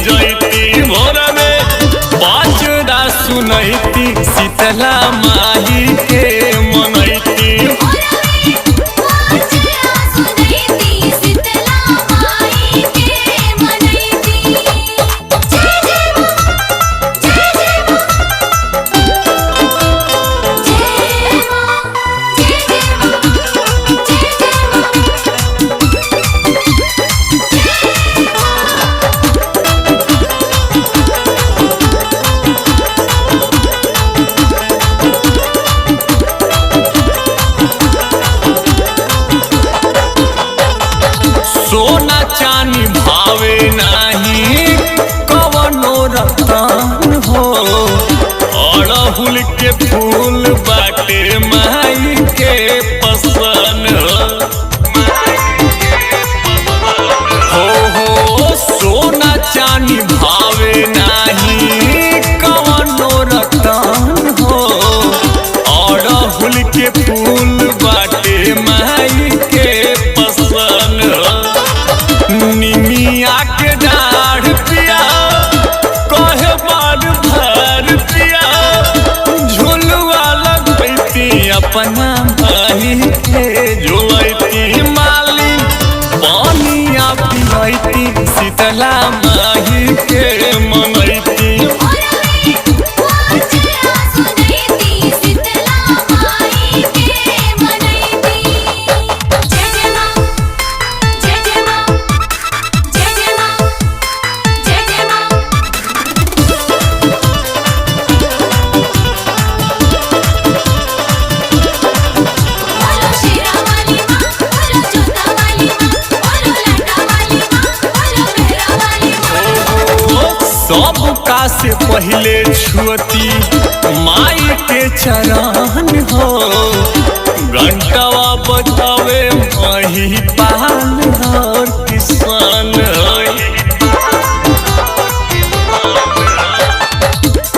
जैती भोर में बाजरा सुनैती शीतला माही के मनैती। सोना चानी भावे नाही कवनो रतन हो, अड़हुल के फूल बाटे माई के पसंद हो। सोना चानी भावे नाही कवनो रतन हो, अड़हुल के फूल बाटे माई के पसंद हो। निमिया के डाढ़ पिया कहे बार भर पिया, झुलवा लगती अपना माही के झुलती माली पानिया पिलती शीतला माही के मनैती। सबका से पहले छुअती माई के चरण हो, घंटवा बजावे माही पान और किसान।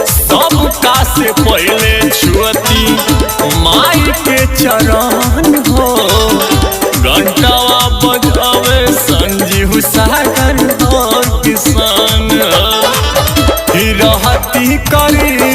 सबका से पहले छुअती माई के चरण हो, घंटवा बजावे संजीव सागर और किसान। रहती करी